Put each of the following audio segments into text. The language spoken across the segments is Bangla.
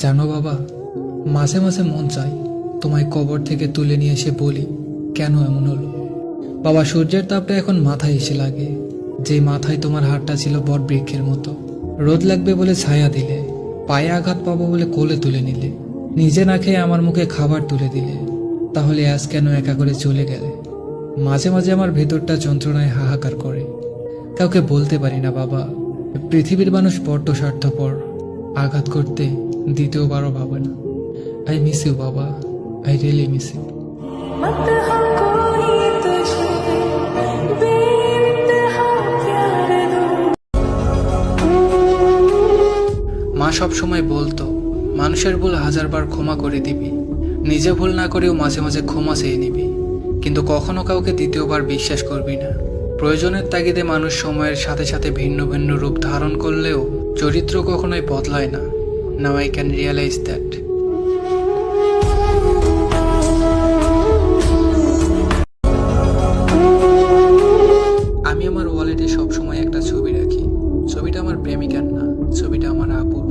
জানো বাবা, মাঝে মাঝে মন চাই তোমায় কবর থেকে তুলে নিয়ে এসে বলি কেন এমন হলো। বাবা, সূর্যের তাপটা এখন মাথায় এসে লাগে, যে মাথায় তোমার হাতটা ছিল বট বৃক্ষের মতো। রোদ লাগবে বলে ছায়া দিলে, পায়ে আঘাত পাবো বলে কোলে তুলে নিলে, নিজে না খেয়ে আমার মুখে খাবার তুলে দিলে। তাহলে আজ কেন একা করে চলে গেলে? মাঝে মাঝে আমার ভেতরটা যন্ত্রণায় হাহাকার করে। কাউকে বলতে পারি না বাবা, পৃথিবীর মানুষ বড্ড স্বার্থপর, আঘাত করতে দ্বিতীয়বারও ভাবে না। আই মিস ইউ বাবা, আই রিয়েলি মিস ইউ। মা সব সময় বলতো, মানুষের ভুল 1000 বার ক্ষমা করে দিবি, নিজে ভুল না করেও মাঝে মাঝে ক্ষমা চেয়ে নিবি, কিন্তু কখনো কাউকে দ্বিতীয়বার বিশ্বাস করবি না। প্রয়োজনের তাগিদে মানুষ সময়ের সাথে সাথে ভিন্ন ভিন্ন রূপ ধারণ করলেও চরিত্র কখনোই বদলায় না। Now I can realise that. আমি আমার ওয়ালেটে সবসময় একটা ছবি রাখি। ছবিটা আমার প্রেমিকার না, ছবিটা আমার আপুর।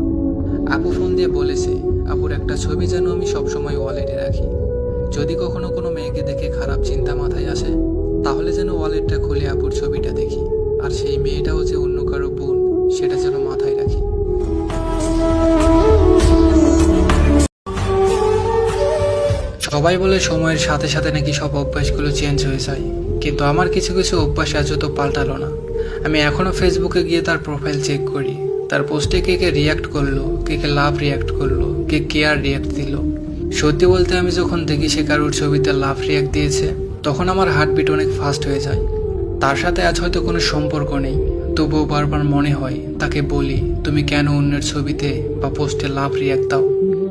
আপু ফোন দিয়ে বলেছে আপুর একটা ছবি যেন আমি সবসময় ওয়ালেটে রাখি। যদি কখনো কোনো মেয়েকে দেখে খারাপ চিন্তা মাথায় আসে, তাহলে যেন ওয়ালেটটা খুলে আপুর ছবিটা দেখি, আর সেই মেয়েটাও যে অন্য কারো বোন সেটা যেন মাথায় রাখি। সবাই বলে সময়ের সাথে সাথে নাকি সব অভ্যাসগুলো চেঞ্জ হয়ে যায়, কিন্তু আমার কিছু কিছু অভ্যাস আজও তো পাল্টালো না। আমি এখনো ফেসবুকে গিয়ে তার প্রোফাইল চেক করি, তার পোস্টে কে কে রিয়াক্ট করলো, কে কে লাভ রিয়াক্ট করলো, কে কেয়ার রিয়াক্ট দিল। সত্যি বলতে আমি যখন দেখি সে কারোর ছবিতে লাভ রিয়াক্ট দিয়েছে, তখন আমার হার্টবিট অনেক ফাস্ট হয়ে যায়। তার সাথে আজ হয়তো কোনো সম্পর্ক নেই, তবুও বারবার মনে হয় তাকে বলি তুমি কেন অন্যের ছবিতে বা পোস্টে লাভ রিয়াক্ট দাও।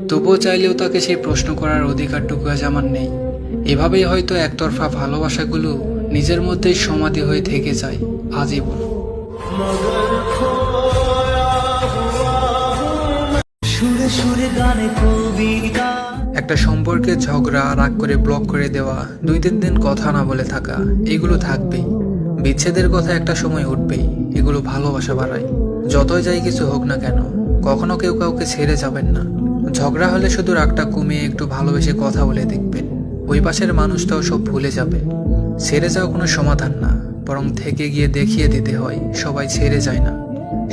তবুও চাইলেও তাকে সেই প্রশ্ন করার অধিকারটুকু আজ আমার নেই। এভাবেই হয়তো একতরফা ভালোবাসাগুলো নিজের মধ্যেই সমাধি হয়ে থেকে যায় আজীবন। একটা সম্পর্কে ঝগড়া, রাগ করে ব্লক করে দেওয়া, 2-3 দিন কথা না বলে থাকা, এগুলো থাকবেই। বিচ্ছেদের কথা একটা সময় উঠবেই, এগুলো ভালোবাসা বাড়ায়। যতই যাই কিছু হোক না কেন, কখনো কেউ কাউকে ছেড়ে যাবেন না। ঝগড়া হলে শুধু রাগটা কমিয়ে একটু ভালোবেসে কথা বলে দেখবেন, ওই পাশের মানুষটাও সব ভুলে যাবে। ছেড়ে যাওয়া কোনো সমাধান না, বরং থেকে গিয়ে দেখিয়ে দিতে হয় সবাই ছেড়ে যায় না।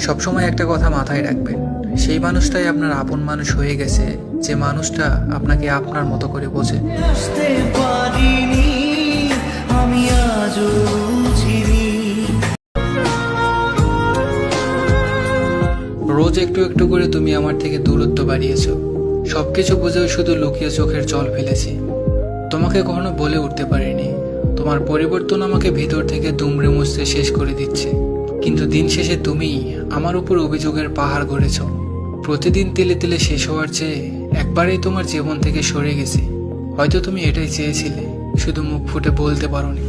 সবসময় একটা কথা মাথায় রাখবেন, সেই মানুষটাই আপনার আপন মানুষ হয়ে গেছে, যে মানুষটা আপনাকে আপনার মতো করে বোঝে। রোজ একটু একটু করে তুমি আমার থেকে দূরত্ব বাড়িয়েছ, সবকিছু বুঝেও শুধু লুকিয়ে চোখের জল ফেলেছি। তোমাকে কখনো বলে উঠতে পারিনি, তোমার পরিবর্তন আমাকে ভিতর থেকে দুমড়ে মুছতে শেষ করে দিচ্ছে। কিন্তু দিন শেষে তুমি আমার উপর অভিযোগের পাহাড় গড়েছ। প্রতিদিন তিলে তিলে শেষ হওয়ার চেয়ে একবারেই তোমার জীবন থেকে সরে গেছি। হয়তো তুমি এটাই চেয়েছিলে, শুধু মুখ ফুটে বলতে পারোনি।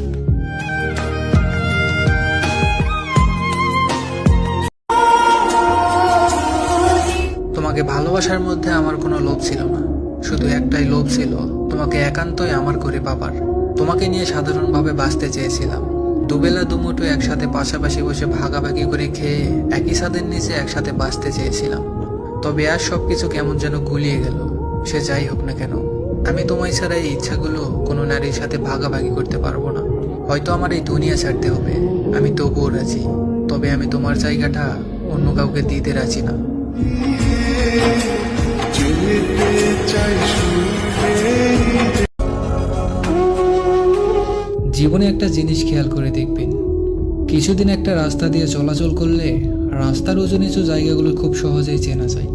তোমাকে ভালোবাসার মধ্যে আমার কোনো লোভ ছিল না, শুধু একটাই লোভ ছিল তোমাকে একান্তই আমার করে পাবার। তোমাকে নিয়ে সাধারণভাবে বাঁচতে চেয়েছিলাম, দুবেলা দুমুঠো একসাথে পাশাপাশি বসে ভাগাভাগি করে খেয়ে একই ছাদের নিচে একসাথে বাঁচতে চেয়েছিলাম। তবে আর সবকিছু কেমন যেন গুলিয়ে গেল। সে যাই হোক না কেন, আমি তোমায় ছাড়া এই ইচ্ছাগুলো কোনো নারীর সাথে ভাগাভাগি করতে পারবো না। হয়তো আমার এই দুনিয়া ছাড়তে হবে, আমি তবুও রাজি। তবে আমি তোমার জায়গাটা অন্য কাউকে দিতে রাজি না। জীবনে একটা জিনিস খেয়াল করে দেখবেন, কিছুদিন একটা রাস্তা দিয়ে চলাচল করলে রাস্তার উঁচু নিচু জায়গাগুলো খুব সহজেই চেনা যায়,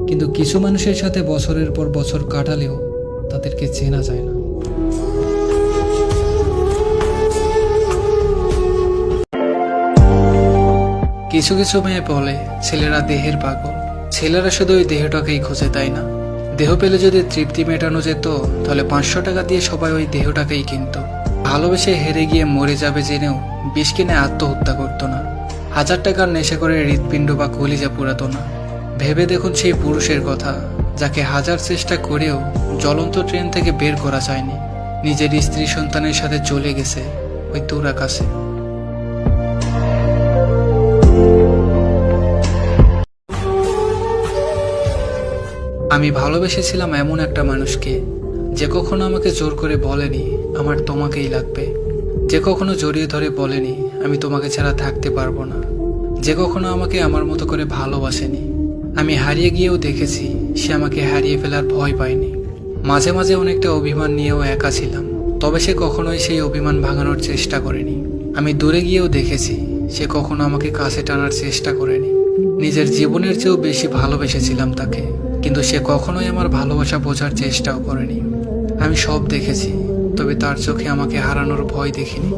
কিন্তু কিছু মানুষের সাথে বছরের পর বছর কাটালেও তাদেরকে চেনা যায় না। কিছু কিছু মেয়ে বলে ছেলেরা দেহের পাগল। ছেলেরা শুধু ওই দেহটাকেই খোঁজে, তাই না? দেহ পেলে যদি তৃপ্তি মেটানো যেত, তাহলে 500 টাকা দিয়ে সবাই ওই দেহটাকেই কিনত। ভালোবেসে হেরে গিয়ে মরে যাবে জেনেও বিষ কিনে আত্মহত্যা করতো না। 1000 টাকার নেশা করে হৃৎপিণ্ড বা কলিজা পুরাতো না। ভেবে দেখুন সেই পুরুষের কথা, যাকে 1000 চেষ্টা করেও জ্বলন্ত ট্রেন থেকে বের করা যায়নি, নিজের স্ত্রী সন্তানের সাথে চলে গেছে ওই দূর আকাশে। আমি ভালোবেসেছিলাম এমন একটা মানুষকে যে কখনো আমাকে জোর করে বলেনি আমার তোমাকেই লাগবে, যে কখনো জড়িয়ে ধরে বলেনি আমি তোমাকে ছাড়া থাকতে পারবো না, যে কখনো আমাকে আমার মতো করে ভালোবাসেনি। আমি হারিয়ে গিয়েও দেখেছি সে আমাকে হারিয়ে ফেলার ভয় পায়নি। মাঝে মাঝে অনেকটা অভিমান নিয়েও একা ছিলাম, তবে সে কখনোই সেই অভিমান ভাঙানোর চেষ্টা করেনি। আমি দূরে গিয়েও দেখেছি সে কখনো আমাকে কাছে টানার চেষ্টা করেনি। নিজের জীবনের চেয়েও বেশি ভালোবেসেছিলাম তাকে, কিন্তু সে কখনোই আমার ভালোবাসা বোঝার চেষ্টাও করেনি। আমি সব দেখেছি, তবে তার চোখে আমাকে হারানোর ভয় দেখিনি।